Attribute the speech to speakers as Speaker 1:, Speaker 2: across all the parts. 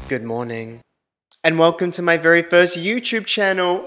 Speaker 1: Good morning, and welcome to my very first YouTube channel.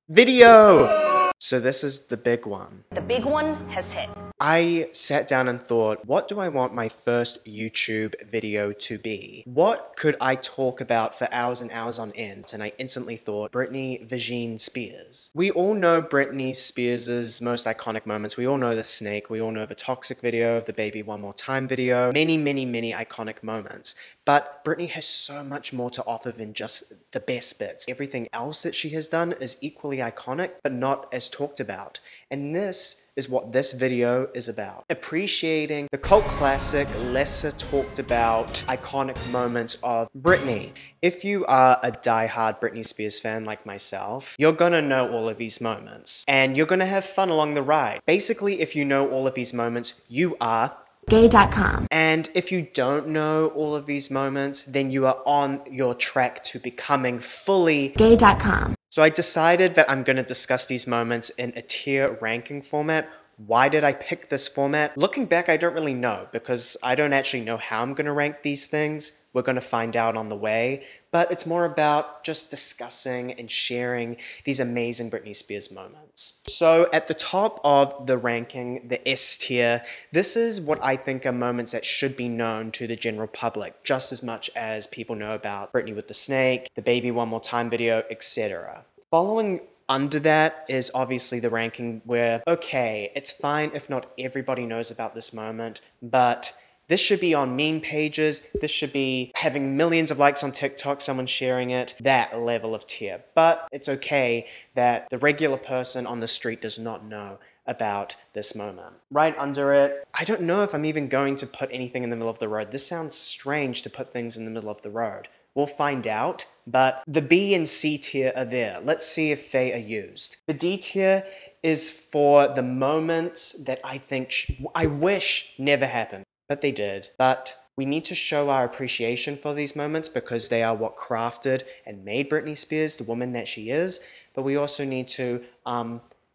Speaker 1: Video! So this is the big one.
Speaker 2: The big one has hit.
Speaker 1: I sat down and thought, what do I want my first YouTube video to be? What could I talk about for hours and hours on end? And I instantly thought, Britney Spears. We all know Britney Spears' most iconic moments. We all know the snake. We all know the toxic video, the baby one more time video. Many iconic moments. But Britney has so much more to offer than just the best bits. Everything else that she has done is equally iconic, but not as talked about. And this is what this video is about. Appreciating the cult classic, lesser talked about, iconic moments of Britney. If you are a die-hard Britney Spears fan like myself, you're gonna know all of these moments. And you're gonna have fun along the ride. Basically, if you know all of these moments, you are
Speaker 3: gay.com.
Speaker 1: And if you don't know all of these moments, then you are on your track to becoming fully
Speaker 3: gay.com.
Speaker 1: So I decided that I'm going to discuss these moments in a tier ranking format. Why did I pick this format? Looking back, I don't really know because I don't actually know how I'm going to rank these things. We're going to find out on the way, but it's more about just discussing and sharing these amazing Britney Spears moments. So at the top of the ranking, the S tier, this is what I think are moments that should be known to the general public, just as much as people know about Britney with the snake, the baby one more time video, etc. Following under that is obviously the ranking where, okay, it's fine if not everybody knows about this moment, but this should be on meme pages, this should be having millions of likes on TikTok, someone sharing it, that level of tier. But it's okay that the regular person on the street does not know about this moment. Right under it, I don't know if I'm even going to put anything in the middle of the road. This sounds strange to put things in the middle of the road. We'll find out, but the B and C tier are there. Let's see if they are used. The D tier is for the moments that I wish never happened, but they did. But we need to show our appreciation for these moments because they are what crafted and made Britney Spears the woman that she is, but we also need to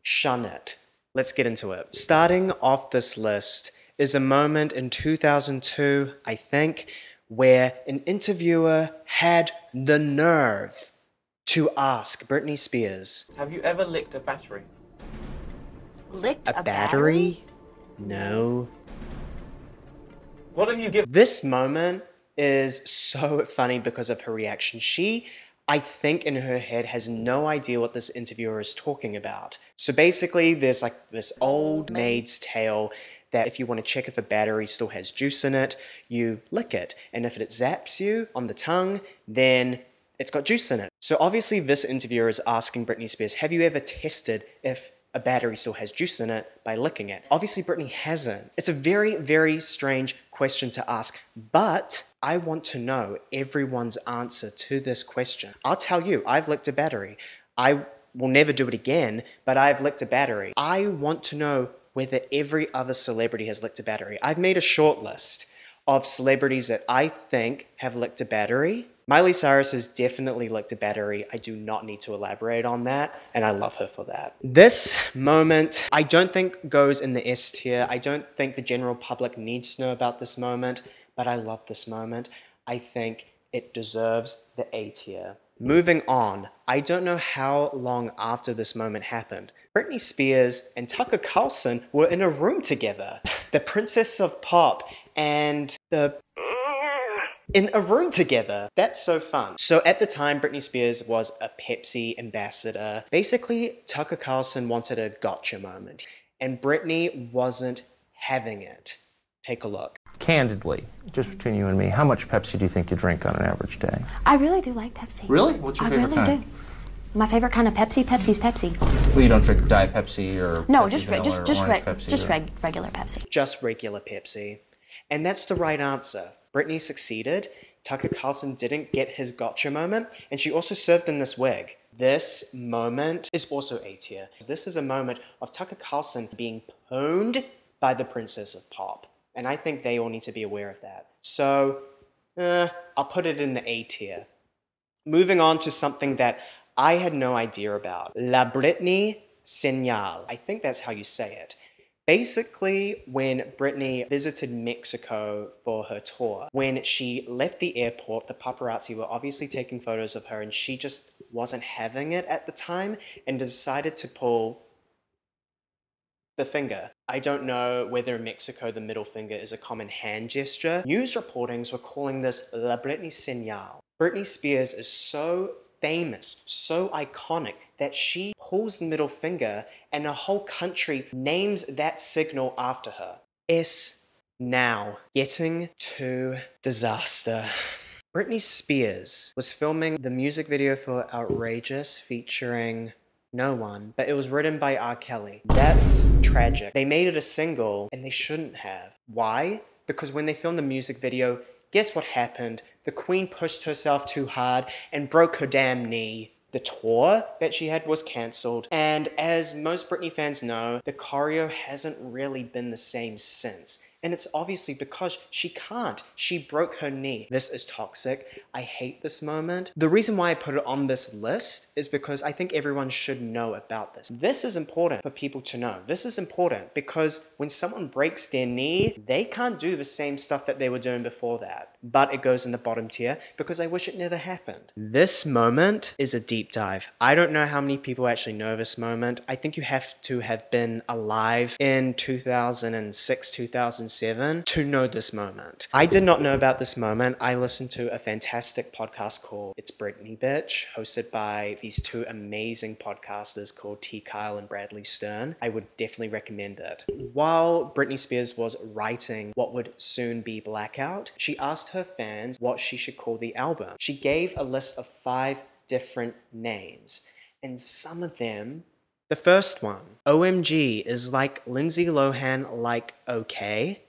Speaker 1: shun it. Let's get into it. Starting off this list is a moment in 2002, I think, where an interviewer had the nerve to ask Britney Spears,
Speaker 4: have you ever licked a battery?
Speaker 2: Licked
Speaker 1: a battery? No.
Speaker 4: What have you given?
Speaker 1: This moment is so funny because of her reaction. She, I think in her head, has no idea what this interviewer is talking about. So basically, there's like this old maid's tale that if you want to check if a battery still has juice in it, you lick it. And if it zaps you on the tongue, then it's got juice in it. So obviously this interviewer is asking Britney Spears, have you ever tested if a battery still has juice in it by licking it? Obviously Britney hasn't. It's a very strange question to ask, but I want to know everyone's answer to this question. I'll tell you, I've licked a battery. I will never do it again, but I've licked a battery. I want to know whether every other celebrity has licked a battery. I've made a short list of celebrities that I think have licked a battery. Miley Cyrus has definitely licked a battery. I do not need to elaborate on that, and I love her for that. This moment, I don't think goes in the S tier. I don't think the general public needs to know about this moment, but I love this moment. I think it deserves the A tier. Moving on, I don't know how long after this moment happened. Britney Spears and Tucker Carlson were in a room together. The Princess of Pop and in a room together. That's so fun. So at the time, Britney Spears was a Pepsi ambassador. Basically, Tucker Carlson wanted a gotcha moment, and Britney wasn't having it. Take a look.
Speaker 5: Candidly, just between you and me, how much Pepsi do you think you drink on an average day?
Speaker 3: I really do like Pepsi.
Speaker 5: Really? What's your favorite kind?
Speaker 3: I really do. My favorite kind of Pepsi? Pepsi's Pepsi.
Speaker 5: Well, you don't drink Diet Pepsi or
Speaker 3: No,
Speaker 5: Pepsi
Speaker 3: just
Speaker 5: Vanilla or Orange Pepsi or...
Speaker 3: regular Pepsi.
Speaker 1: Just regular Pepsi. And that's the right answer. Britney succeeded. Tucker Carlson didn't get his gotcha moment, and she also served in this wig. This moment is also A tier. This is a moment of Tucker Carlson being pwned by the Princess of Pop. And I think they all need to be aware of that. So, I'll put it in the A tier. Moving on to something that I had no idea about. La Britney Senal. I think that's how you say it. Basically, when Britney visited Mexico for her tour, when she left the airport, the paparazzi were obviously taking photos of her and she just wasn't having it at the time and decided to pull the finger. I don't know whether in Mexico the middle finger is a common hand gesture. News reportings were calling this La Britney Senal. Britney Spears is so famous, so iconic, that she pulls the middle finger and a whole country names that signal after her. Now, getting to disaster. Britney Spears was filming the music video for Outrageous featuring no one, but it was written by R. Kelly. That's tragic. They made it a single and they shouldn't have. Why? Because when they filmed the music video, guess what happened? The Queen pushed herself too hard and broke her damn knee. The tour that she had was cancelled, and as most Britney fans know, the choreo hasn't really been the same since. And it's obviously because she can't. She broke her knee. This is toxic. I hate this moment. The reason why I put it on this list is because I think everyone should know about this. This is important for people to know. This is important because when someone breaks their knee, they can't do the same stuff that they were doing before that. But it goes in the bottom tier because I wish it never happened. This moment is a deep dive. I don't know how many people actually know this moment. I think you have to have been alive in 2006, 2007 to know this moment. I did not know about this moment. I listened to a fantastic podcast called It's Britney Bitch, hosted by these two amazing podcasters called T. Kyle and Bradley Stern. I would definitely recommend it. While Britney Spears was writing what would soon be Blackout, she asked her fans what she should call the album. She gave a list of 5 different names, and some of them, the first one, OMG, is like Lindsay Lohan, like okay.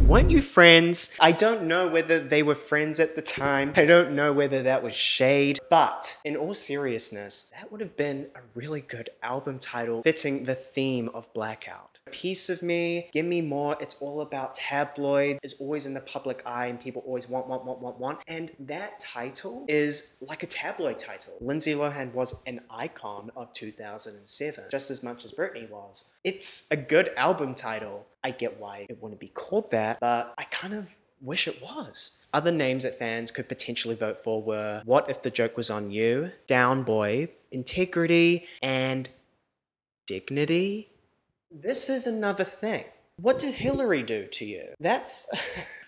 Speaker 1: Weren't you friends? I don't know whether they were friends at the time. I don't know whether that was shade. But in all seriousness, that would have been a really good album title fitting the theme of Blackout. A Piece of Me, Give Me More, it's all about tabloid, is always in the public eye and people always want. And that title is like a tabloid title. Lindsay Lohan was an icon of 2007, just as much as Britney was. It's a good album title. I get why it wouldn't be called that, but I kind of wish it was. Other names that fans could potentially vote for were What If the Joke Was on You, Down Boy, Integrity, and Dignity. This is another thing. What did Hillary do to you? That's,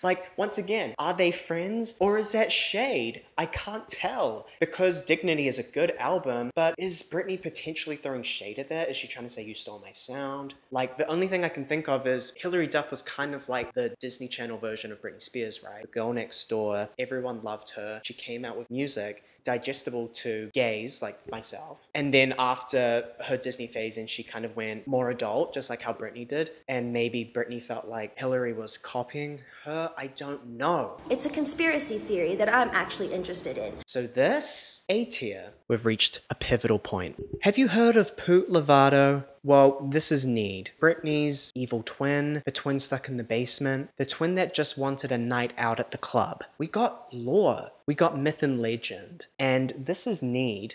Speaker 1: like, once again, are they friends or is that shade? I can't tell. Because Dignity is a good album, but is Britney potentially throwing shade at that? Is she trying to say you stole my sound? Like, the only thing I can think of is Hillary Duff was kind of like the Disney Channel version of Britney Spears, right? The girl next door, everyone loved her. She came out with music digestible to gays like myself. And then after her Disney phase and she kind of went more adult, just like how Britney did. And maybe Britney felt like Hillary was copying her. I don't know.
Speaker 6: It's a conspiracy theory that I'm actually interested in.
Speaker 1: So this, A tier, we've reached a pivotal point. Have you heard of Poot Lovato? Well, this is Neyde, Britney's evil twin, the twin stuck in the basement, the twin that just wanted a night out at the club. We got lore, we got myth and legend, and this is Neyde.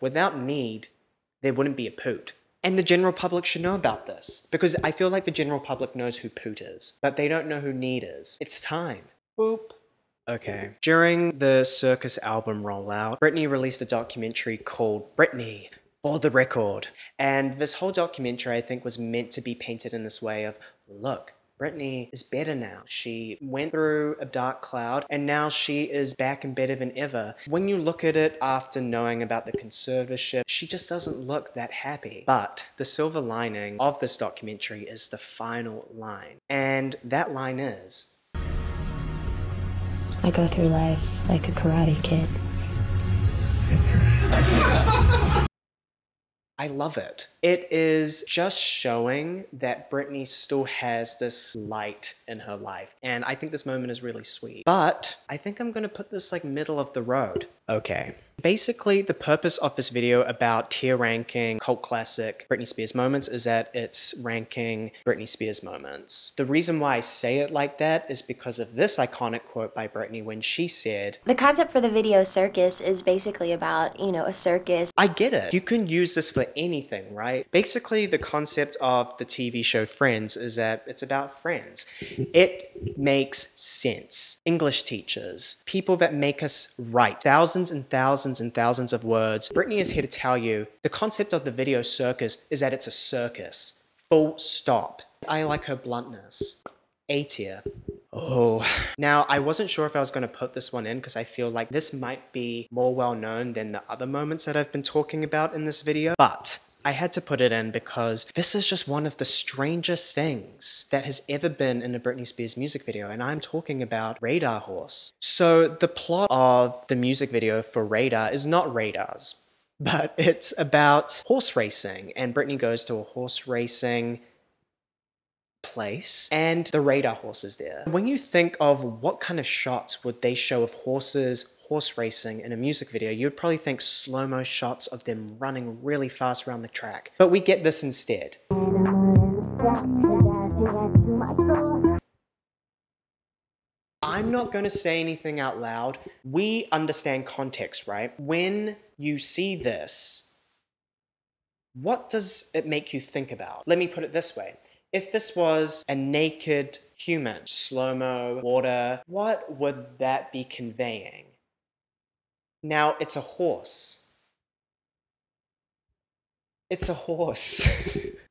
Speaker 1: Without Neyde, there wouldn't be a Poot. And the general public should know about this, because I feel like the general public knows who Poot is, but they don't know who Neyde is. It's time. Boop. Okay. During the Circus album rollout, Britney released a documentary called Brit-knee, for the record. And this whole documentary, I think, was meant to be painted in this way of, look, Britney is better now. She went through a dark cloud and now she is back and better than ever. When you look at it after knowing about the conservatorship, she just doesn't look that happy. But the silver lining of this documentary is the final line. And that line is,
Speaker 3: I go through life like a karate kid.
Speaker 1: I love it. It is just showing that Britney still has this light in her life. And I think this moment is really sweet. But I think I'm gonna put this like middle of the road. Okay. Basically, the purpose of this video about tier ranking cult classic Britney Spears moments is that it's ranking Britney Spears moments. The reason why I say it like that is because of this iconic quote by Britney when she said,
Speaker 3: The concept for the video Circus is basically about, a circus.
Speaker 1: I get it. You can use this for anything, right? Basically, the concept of the TV show Friends is that it's about friends. It makes sense. English teachers, people that make us write thousands and thousands and thousands of words. Britney is here to tell you the concept of the video Circus is that it's a circus. Full stop. I like her bluntness. A tier. Oh, now I wasn't sure if I was going to put this one in because I feel like this might be more well known than the other moments that I've been talking about in this video, but I had to put it in because this is just one of the strangest things that has ever been in a Britney Spears music video, and I'm talking about Radar Horse. So the plot of the music video for Radar is not radars, but it's about horse racing, and Britney goes to a horse racing place and the Radar horse is there. When you think of what kind of shots would they show of horses horse racing in a music video, you'd probably think slow-mo shots of them running really fast around the track. But we get this instead. I'm not going to say anything out loud. We understand context, right? When you see this, what does it make you think about? Let me put it this way. If this was a naked human, slow-mo, water, what would that be conveying? Now, it's a horse. It's a horse.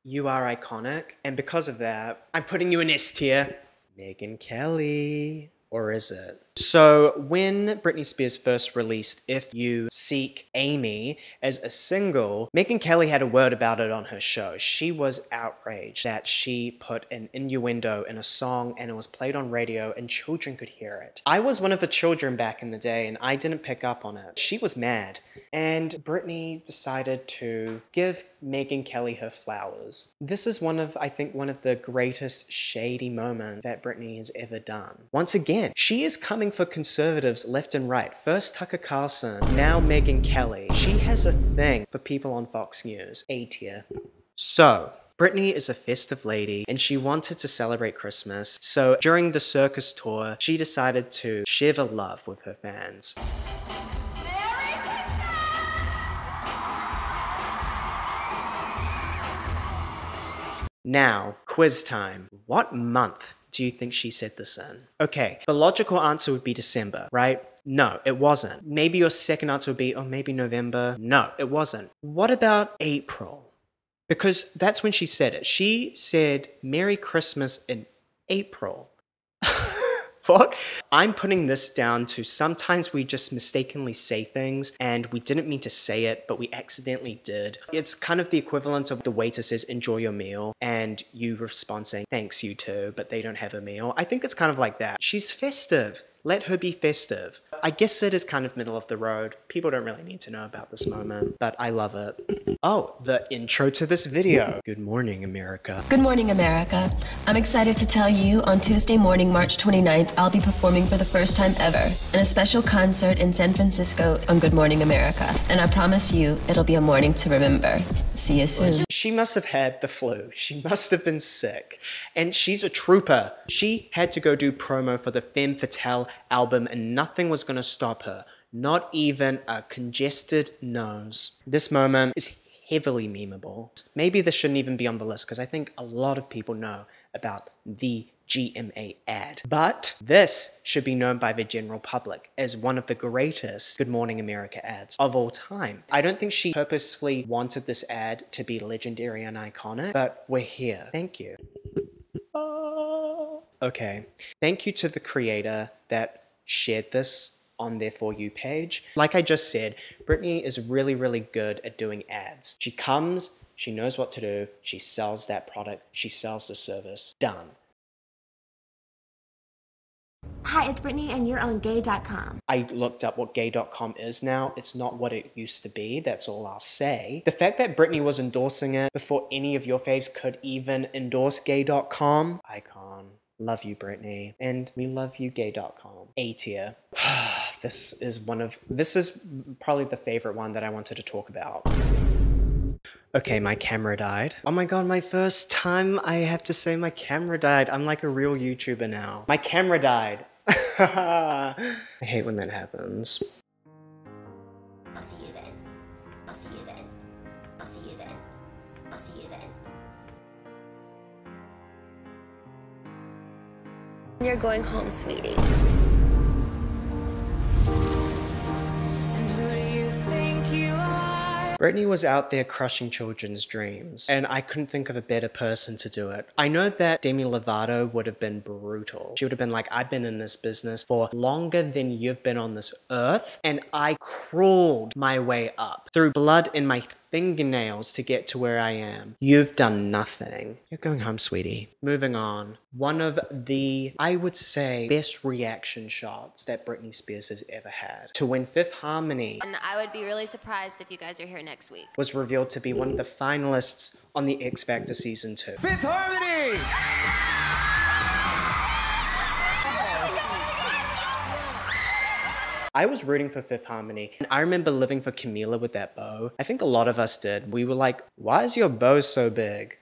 Speaker 1: You are iconic, and because of that, I'm putting you in S tier. Megyn Kelly. Or is it? So when Britney Spears first released If You Seek Amy as a single, Megyn Kelly had a word about it on her show. She was outraged that she put an innuendo in a song and it was played on radio and children could hear it. I was one of the children back in the day and I didn't pick up on it. She was mad. And Britney decided to give Megyn Kelly her flowers. This is I think one of the greatest shady moments that Britney has ever done. Once again, she is coming for conservatives left and right. First Tucker Carlson, now Megyn Kelly. She has a thing for people on Fox News. A tier. So, Britney is a festive lady and she wanted to celebrate Christmas. So during the Circus tour, she decided to share the love with her fans. Now, quiz time. What month do you think she said this in? Okay, the logical answer would be December, right? No, it wasn't. Maybe your second answer would be, oh, maybe November. No, it wasn't. What about April? Because that's when she said it. She said Merry Christmas in April. What? I'm putting this down to sometimes we just mistakenly say things and we didn't mean to say it, but we accidentally did. It's kind of the equivalent of the waiter says, enjoy your meal, and you respond saying, thanks, you too, but they don't have a meal. I think it's kind of like that. She's festive. Let her be festive. I guess it is kind of middle of the road. People don't really need to know about this moment, but I love it. Oh, the intro to this video. Good morning, America.
Speaker 7: Good morning, America. I'm excited to tell you on Tuesday morning, March 29th, I'll be performing for the first time ever in a special concert in San Francisco on Good Morning America. And I promise you, it'll be a morning to remember. See you soon.
Speaker 1: She must have had the flu. She must have been sick. And she's a trooper. She had to go do promo for the Femme Fatale album and nothing was going to stop her. Not even a congested nose. This moment is heavily memeable. Maybe this shouldn't even be on the list because I think a lot of people know about the GMA ad. But this should be known by the general public as one of the greatest Good Morning America ads of all time. I don't think she purposefully wanted this ad to be legendary and iconic, but we're here. Thank you. Okay. Thank you to the creator that shared this on their For You page. Like I just said, Britney is really, really good at doing ads. She comes, she knows what to do, she sells that product, she sells the service. Done.
Speaker 6: Hi, it's Britney and you're on gay.com.
Speaker 1: I looked up what gay.com is now. It's not what it used to be. That's all I'll say. The fact that Britney was endorsing it before any of your faves could even endorse gay.com. Icon. Love you, Britney. And we love you, gay.com. A tier. This is probably the favorite one that I wanted to talk about. Okay, my camera died. Oh my god, my first time I have to say my camera died. I'm like a real YouTuber now. My camera died. I hate when that happens.
Speaker 2: I'll see you then. I'll see you then. I'll see you then. I'll see you then.
Speaker 3: You're going home, sweetie.
Speaker 1: Britney was out there crushing children's dreams, and I couldn't think of a better person to do it. I know that Demi Lovato would have been brutal. She would have been like, I've been in this business for longer than you've been on this earth, and I crawled my way up through blood in my fingernails to get to where I am. You've done nothing. You're going home, sweetie. Moving on. One of the, I would say, best reaction shots that Britney Spears has ever had. To win Fifth Harmony.
Speaker 8: And I would be really surprised if you guys are here next week.
Speaker 1: Was revealed to be one of the finalists on the X Factor Season 2.
Speaker 9: Fifth Harmony!
Speaker 1: I was rooting for Fifth Harmony, and I remember living for Camila with that bow. I think a lot of us did. We were like, why is your bow so big?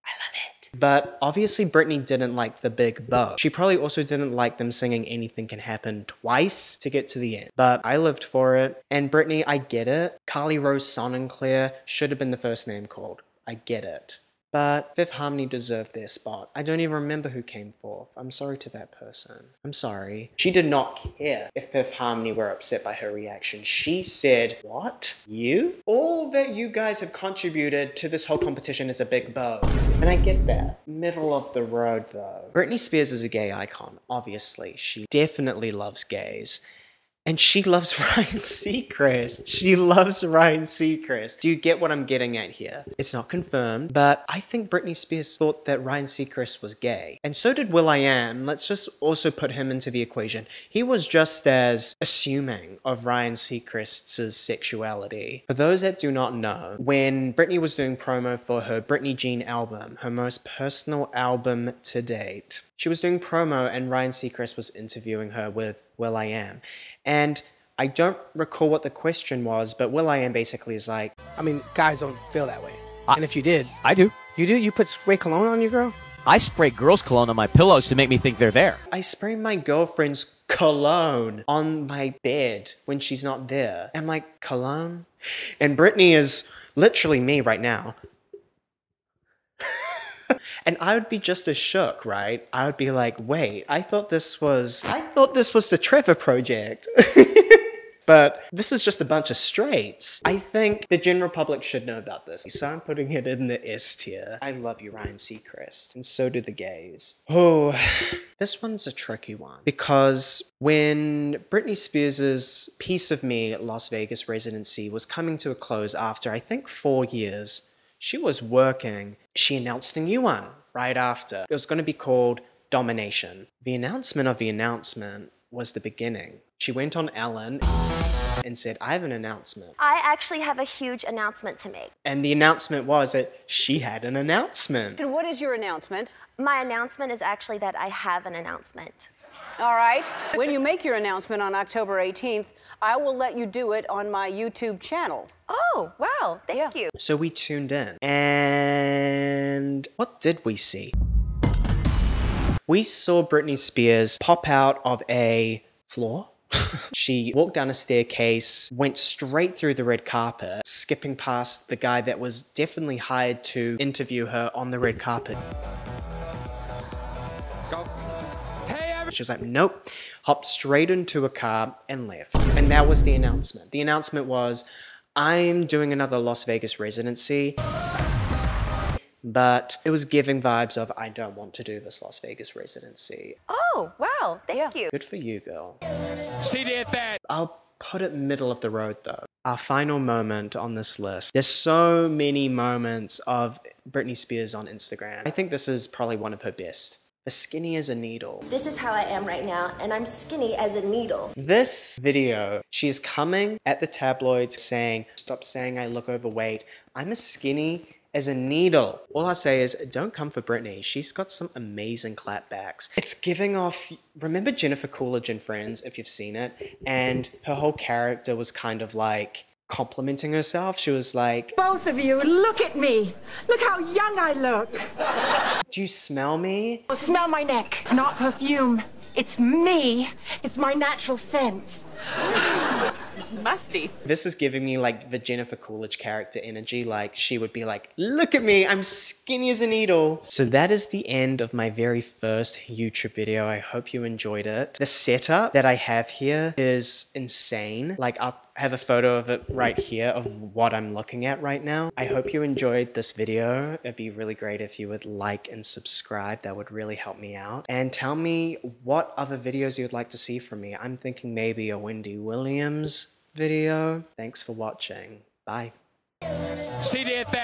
Speaker 1: I love it. But obviously Britney didn't like the big bow. She probably also didn't like them singing Anything Can Happen twice to get to the end. But I lived for it. And Britney, I get it. Carly Rose Sonnenclair should have been the first name called. I get it. But Fifth Harmony deserved their spot. I don't even remember who came fourth. I'm sorry to that person. I'm sorry. She did not care if Fifth Harmony were upset by her reaction. She said, what? You? All that you guys have contributed to this whole competition is a big bow. And I get that. Middle of the road though. Britney Spears is a gay icon, obviously. She definitely loves gays. And she loves Ryan Seacrest. She loves Ryan Seacrest. Do you get what I'm getting at here? It's not confirmed, but I think Britney Spears thought that Ryan Seacrest was gay. And so did will.i.am. Let's just also put him into the equation. He was just as assuming of Ryan Seacrest's sexuality. For those that do not know, when Britney was doing promo for her Britney Jean album, her most personal album to date, she was doing promo and Ryan Seacrest was interviewing her with will.i.am. And I don't recall what the question was, but will.i.am basically is like,
Speaker 10: I mean, guys don't feel that way. And if you did.
Speaker 11: I do.
Speaker 10: You do? You put spray cologne on your girl?
Speaker 11: I spray girls' cologne on my pillows to make me think they're there.
Speaker 1: I spray my girlfriend's cologne on my bed when she's not there. I'm like, cologne? And Britney is literally me right now. And I would be just as shook, right? I would be like, wait, I thought this was the Trevor Project. But this is just a bunch of straights. I think the general public should know about this. So I'm putting it in the S tier. I love you, Ryan Seacrest. And so do the gays. Oh, this one's a tricky one. Because when Britney Spears' Piece of Me Las Vegas residency was coming to a close after, I think, 4 years, she was working. She announced a new one right after. It was going to be called Domination. The announcement of the announcement was the beginning. She went on Ellen and said, I have an announcement.
Speaker 2: I actually have a huge announcement to make.
Speaker 1: And the announcement was that she had an announcement.
Speaker 12: And what is your announcement?
Speaker 2: My announcement is actually that I have an announcement.
Speaker 12: All right. When you make your announcement on October 18th, I will let you do it on my YouTube channel.
Speaker 2: Oh, wow. Thank you.
Speaker 1: So we tuned in. And what did we see? We saw Britney Spears pop out of a floor. She walked down a staircase, went straight through the red carpet, skipping past the guy that was definitely hired to interview her on the red carpet. She was like, nope, hopped straight into a car and left. And that was the announcement. The announcement was, I'm doing another Las Vegas residency, but it was giving vibes of, I don't want to do this Las Vegas residency.
Speaker 2: Oh, wow. Thank you.
Speaker 1: Good for you, girl.
Speaker 9: She did that.
Speaker 1: I'll put it middle of the road though. Our final moment on this list. There's so many moments of Britney Spears on Instagram. I think this is probably one of her best. As skinny as a needle.
Speaker 2: This is how I am right now, and I'm skinny as a needle.
Speaker 1: This video, she is coming at the tabloids saying, stop saying I look overweight. I'm as skinny as a needle. All I say is don't come for Britney. She's got some amazing clapbacks. It's giving off, remember Jennifer Coolidge in Friends, if you've seen it? And her whole character was kind of like complimenting herself. She was like,
Speaker 13: both of you, look at me. Look how young I look.
Speaker 1: do you smell me?
Speaker 13: Smell my neck. It's not perfume. It's me. It's my natural scent. Musty.
Speaker 1: This is giving me like the Jennifer Coolidge character energy. Like she would be like, look at me, I'm skinny as a needle. So that is the end of my very first YouTube video. I hope you enjoyed it. The setup that I have here is insane. Like I'll have a photo of it right here of what I'm looking at right now. I hope you enjoyed this video. It'd be really great if you would like and subscribe. That would really help me out. And tell me what other videos you'd like to see from me. I'm thinking maybe a Wendy Williams video. Thanks for watching. Bye.
Speaker 9: She did that.